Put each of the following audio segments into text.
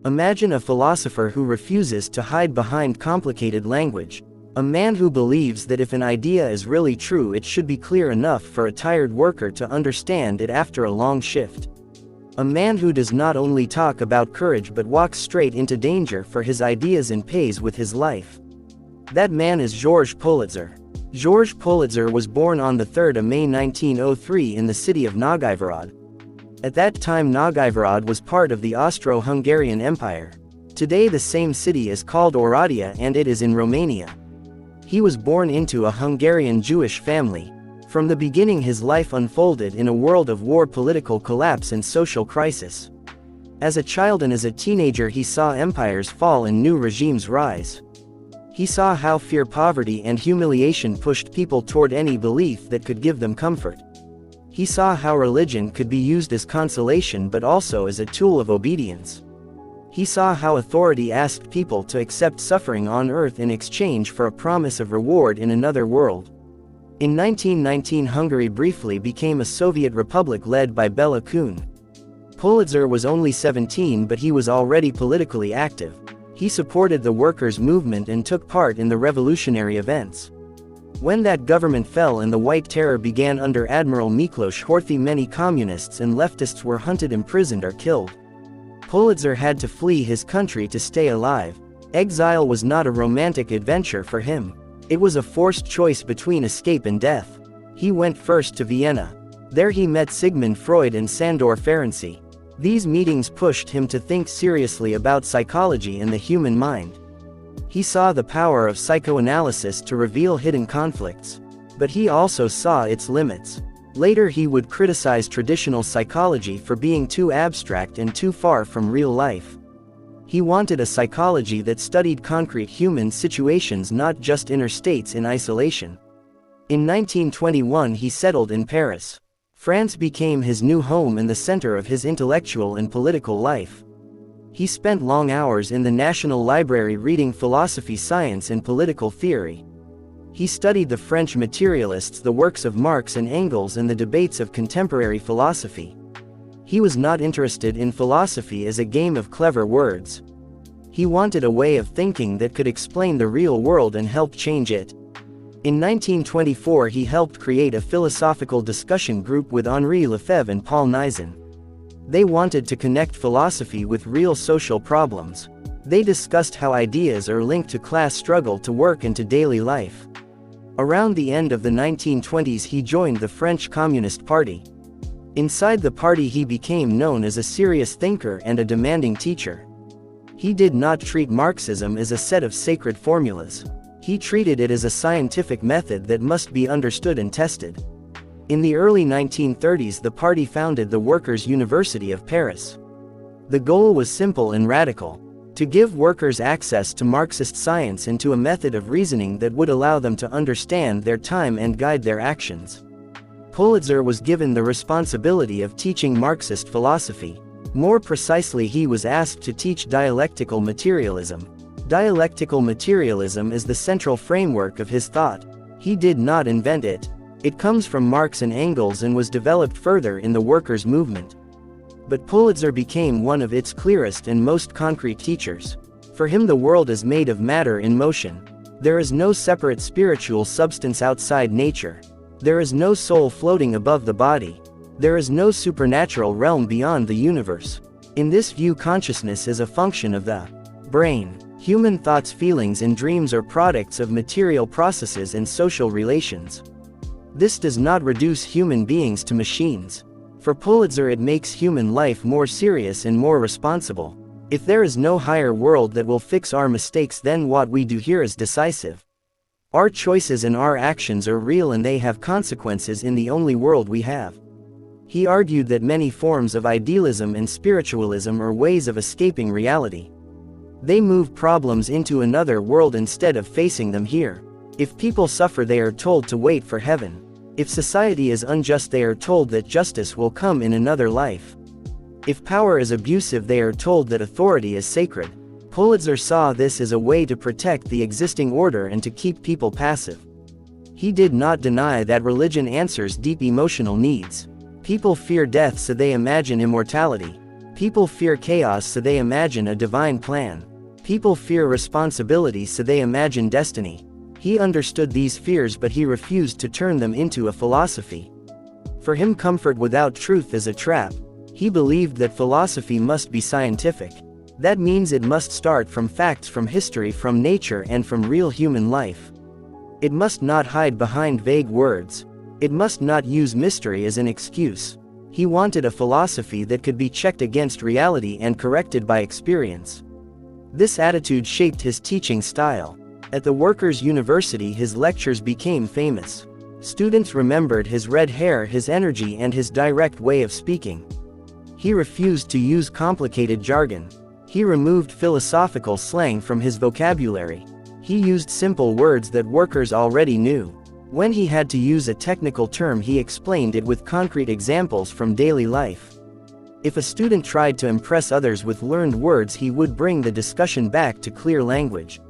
Imagine a philosopher who refuses to hide behind complicated language. A man who believes that if an idea is really true, it should be clear enough for a tired worker to understand it after a long shift. A man who does not only talk about courage but walks straight into danger for his ideas and pays with his life. That man is Georges Politzer. Georges Politzer was born on the 3rd of May 1903 in the city of Novgorod. At that time Novgorod was part of the Austro-Hungarian Empire. Today the same city is called Oradea and it is in Romania. He was born into a Hungarian Jewish family. From the beginning his life unfolded in a world of war, political collapse and social crisis. As a child and as a teenager he saw empires fall and new regimes rise. He saw how fear, poverty and humiliation pushed people toward any belief that could give them comfort. He saw how religion could be used as consolation but also as a tool of obedience. He saw how authority asked people to accept suffering on earth in exchange for a promise of reward in another world. In 1919 Hungary briefly became a Soviet republic led by Bela Kun. Politzer was only 17 but he was already politically active. He supported the workers' movement and took part in the revolutionary events. When that government fell and the White Terror began under Admiral Miklos Horthy, many communists and leftists were hunted, imprisoned or killed. Politzer had to flee his country to stay alive. Exile was not a romantic adventure for him. It was a forced choice between escape and death. He went first to Vienna. There he met Sigmund Freud and Sandor Ferenczi. These meetings pushed him to think seriously about psychology and the human mind. He saw the power of psychoanalysis to reveal hidden conflicts. But he also saw its limits. Later he would criticize traditional psychology for being too abstract and too far from real life. He wanted a psychology that studied concrete human situations, not just inner states in isolation. In 1921 he settled in Paris. France became his new home and the center of his intellectual and political life. He spent long hours in the National Library reading philosophy, science and political theory. He studied the French materialists, the works of Marx and Engels and the debates of contemporary philosophy. He was not interested in philosophy as a game of clever words. He wanted a way of thinking that could explain the real world and help change it. In 1924 he helped create a philosophical discussion group with Henri Lefebvre and Paul Nizan. They wanted to connect philosophy with real social problems. They discussed how ideas are linked to class struggle, to work and to daily life. Around the end of the 1920s he joined the French Communist Party. Inside the party he became known as a serious thinker and a demanding teacher. He did not treat Marxism as a set of sacred formulas. He treated it as a scientific method that must be understood and tested. In the early 1930s the party founded the Workers' University of Paris. The goal was simple and radical: to give workers access to Marxist science and to a method of reasoning that would allow them to understand their time and guide their actions. Politzer was given the responsibility of teaching Marxist philosophy. More precisely, he was asked to teach dialectical materialism. Dialectical materialism is the central framework of his thought. He did not invent it. It comes from Marx and Engels and was developed further in the workers' movement. But Politzer became one of its clearest and most concrete teachers. For him, the world is made of matter in motion. There is no separate spiritual substance outside nature. There is no soul floating above the body. There is no supernatural realm beyond the universe. In this view, consciousness is a function of the brain. Human thoughts, feelings and dreams are products of material processes and social relations. This does not reduce human beings to machines. For Politzer, it makes human life more serious and more responsible. If there is no higher world that will fix our mistakes, then what we do here is decisive. Our choices and our actions are real and they have consequences in the only world we have. He argued that many forms of idealism and spiritualism are ways of escaping reality. They move problems into another world instead of facing them here. If people suffer, they are told to wait for heaven. If society is unjust, they are told that justice will come in another life. If power is abusive, they are told that authority is sacred. Politzer saw this as a way to protect the existing order and to keep people passive. He did not deny that religion answers deep emotional needs. People fear death, so they imagine immortality. People fear chaos, so they imagine a divine plan. People fear responsibility, so they imagine destiny. He understood these fears, but he refused to turn them into a philosophy. For him, comfort without truth is a trap. He believed that philosophy must be scientific. That means it must start from facts, from history, from nature, and from real human life. It must not hide behind vague words. It must not use mystery as an excuse. He wanted a philosophy that could be checked against reality and corrected by experience. This attitude shaped his teaching style. At the Workers' University, his lectures became famous. Students remembered his red hair, his energy, and his direct way of speaking. He refused to use complicated jargon. He removed philosophical slang from his vocabulary. He used simple words that workers already knew. When he had to use a technical term, he explained it with concrete examples from daily life. If a student tried to impress others with learned words, he would bring the discussion back to clear language.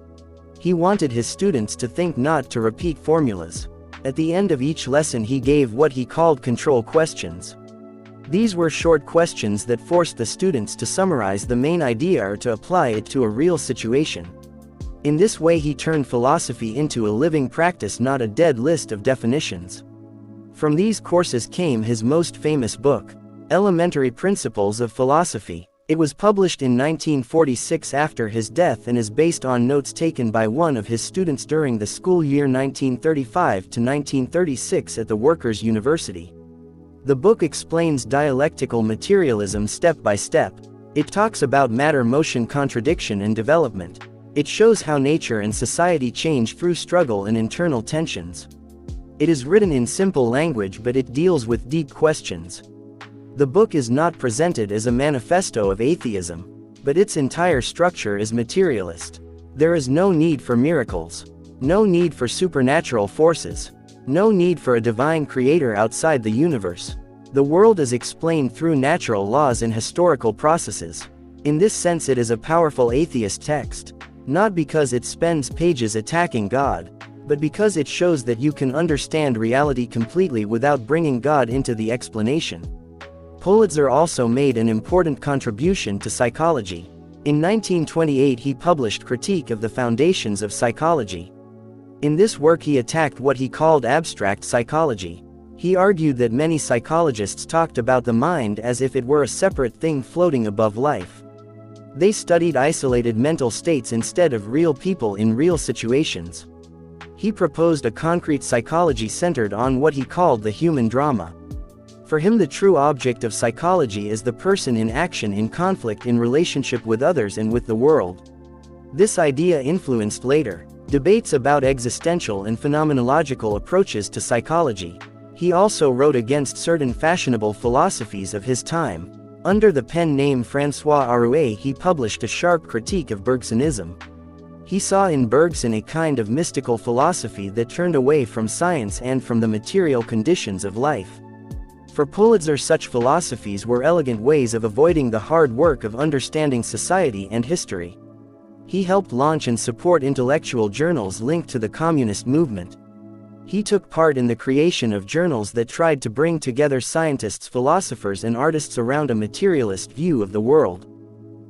He wanted his students to think, not to repeat formulas. At the end of each lesson, he gave what he called control questions. These were short questions that forced the students to summarize the main idea or to apply it to a real situation. In this way, he turned philosophy into a living practice, not a dead list of definitions. From these courses came his most famous book, Elementary Principles of Philosophy. It was published in 1946 after his death and is based on notes taken by one of his students during the school year 1935 to 1936 at the Workers' University. The book explains dialectical materialism step by step. It talks about matter, motion, contradiction, and development. It shows how nature and society change through struggle and internal tensions. It is written in simple language, but it deals with deep questions. The book is not presented as a manifesto of atheism, but its entire structure is materialist. There is no need for miracles, no need for supernatural forces, no need for a divine creator outside the universe. The world is explained through natural laws and historical processes. In this sense, it is a powerful atheist text, not because it spends pages attacking God, but because it shows that you can understand reality completely without bringing God into the explanation. Politzer also made an important contribution to psychology. In 1928, he published Critique of the Foundations of Psychology. In this work, he attacked what he called abstract psychology. He argued that many psychologists talked about the mind as if it were a separate thing floating above life. They studied isolated mental states instead of real people in real situations. He proposed a concrete psychology centered on what he called the human drama. For him, the true object of psychology is the person in action, in conflict, in relationship with others and with the world. This idea influenced later debates about existential and phenomenological approaches to psychology. He also wrote against certain fashionable philosophies of his time. Under the pen name François Arouet, he published a sharp critique of Bergsonism. He saw in Bergson a kind of mystical philosophy that turned away from science and from the material conditions of life. For Politzer, such philosophies were elegant ways of avoiding the hard work of understanding society and history. He helped launch and support intellectual journals linked to the communist movement. He took part in the creation of journals that tried to bring together scientists, philosophers, and artists around a materialist view of the world.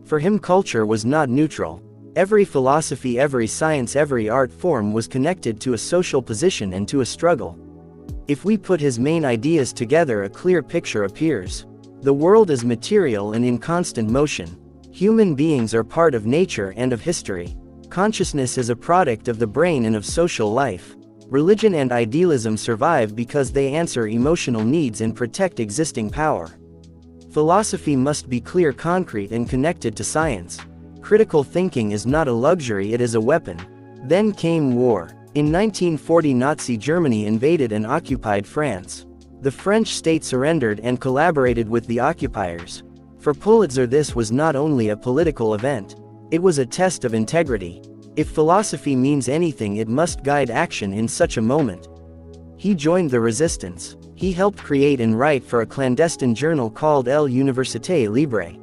For him, culture was not neutral. Every philosophy, every science, every art form was connected to a social position and to a struggle. If we put his main ideas together, a clear picture appears. The world is material and in constant motion. Human beings are part of nature and of history. Consciousness is a product of the brain and of social life. Religion and idealism survive because they answer emotional needs and protect existing power. Philosophy must be clear, concrete, and connected to science. Critical thinking is not a luxury, it is a weapon. Then came war. In 1940, Nazi Germany invaded and occupied France. The French state surrendered and collaborated with the occupiers. For Politzer, this was not only a political event, it was a test of integrity. If philosophy means anything, it must guide action in such a moment. He joined the resistance. He helped create and write for a clandestine journal called L'Université Libre.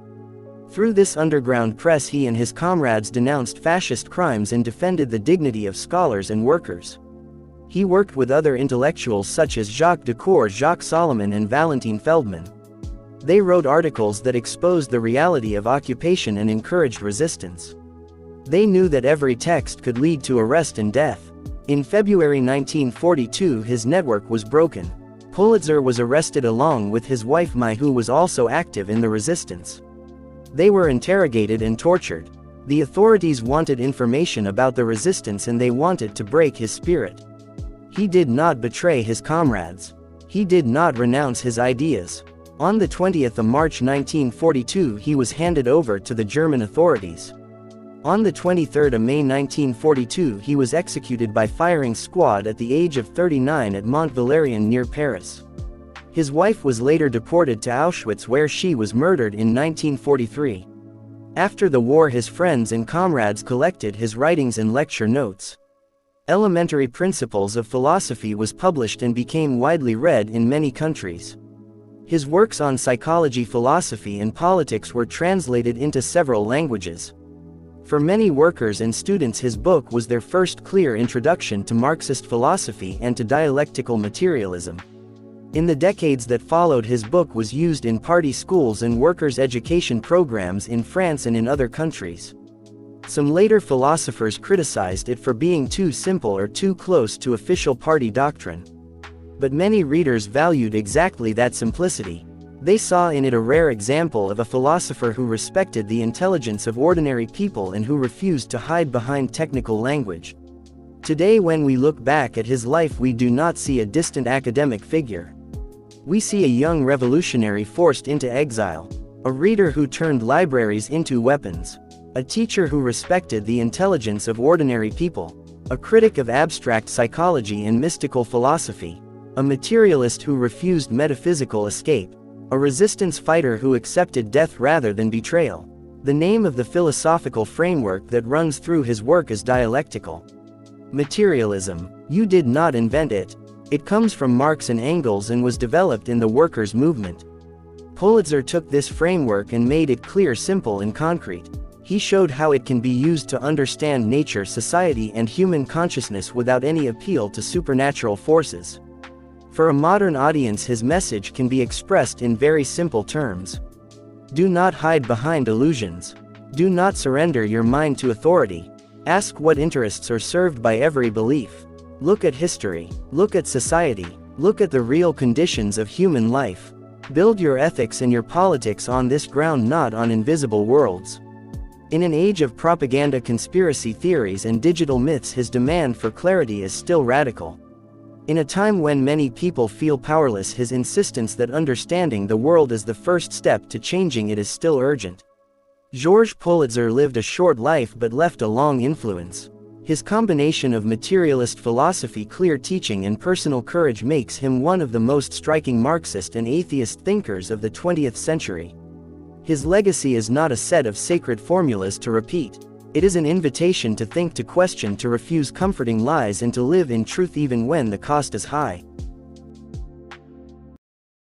Through this underground press, he and his comrades denounced fascist crimes and defended the dignity of scholars and workers. He worked with other intellectuals such as Jacques Decour, Jacques Solomon, and Valentin Feldman. They wrote articles that exposed the reality of occupation and encouraged resistance. They knew that every text could lead to arrest and death. In February 1942, his network was broken. Politzer was arrested along with his wife Mai, who was also active in the resistance. They were interrogated and tortured. The authorities wanted information about the resistance and they wanted to break his spirit. He did not betray his comrades. He did not renounce his ideas. On the 20th of March 1942, he was handed over to the German authorities. On the 23rd of May 1942, he was executed by firing squad at the age of 39 at Mont Valérien near Paris. His wife was later deported to Auschwitz, where she was murdered in 1943. After the war, his friends and comrades collected his writings and lecture notes. Elementary Principles of Philosophy was published and became widely read in many countries. His works on psychology, philosophy, and politics were translated into several languages. For many workers and students, his book was their first clear introduction to Marxist philosophy and to dialectical materialism. In the decades that followed, his book was used in party schools and workers' education programs in France and in other countries. Some later philosophers criticized it for being too simple or too close to official party doctrine. But many readers valued exactly that simplicity. They saw in it a rare example of a philosopher who respected the intelligence of ordinary people and who refused to hide behind technical language. Today, when we look back at his life, we do not see a distant academic figure. We see a young revolutionary forced into exile, a reader who turned libraries into weapons, a teacher who respected the intelligence of ordinary people, a critic of abstract psychology and mystical philosophy, a materialist who refused metaphysical escape, a resistance fighter who accepted death rather than betrayal. The name of the philosophical framework that runs through his work is dialectical materialism. You did not invent it. It comes from Marx and Engels and was developed in the workers' movement. Politzer took this framework and made it clear, simple, and concrete. He showed how it can be used to understand nature, society, and human consciousness without any appeal to supernatural forces. For a modern audience, his message can be expressed in very simple terms. Do not hide behind illusions. Do not surrender your mind to authority. Ask what interests are served by every belief. Look at history. Look at society. Look at the real conditions of human life. Build your ethics and your politics on this ground, not on invisible worlds. In an age of propaganda, conspiracy theories, and digital myths, his demand for clarity is still radical. In a time when many people feel powerless, his insistence that understanding the world is the first step to changing it is still urgent. Georges Politzer lived a short life but left a long influence. His combination of materialist philosophy, clear teaching, and personal courage makes him one of the most striking Marxist and atheist thinkers of the 20th century. His legacy is not a set of sacred formulas to repeat. It is an invitation to think, to question, to refuse comforting lies, and to live in truth even when the cost is high.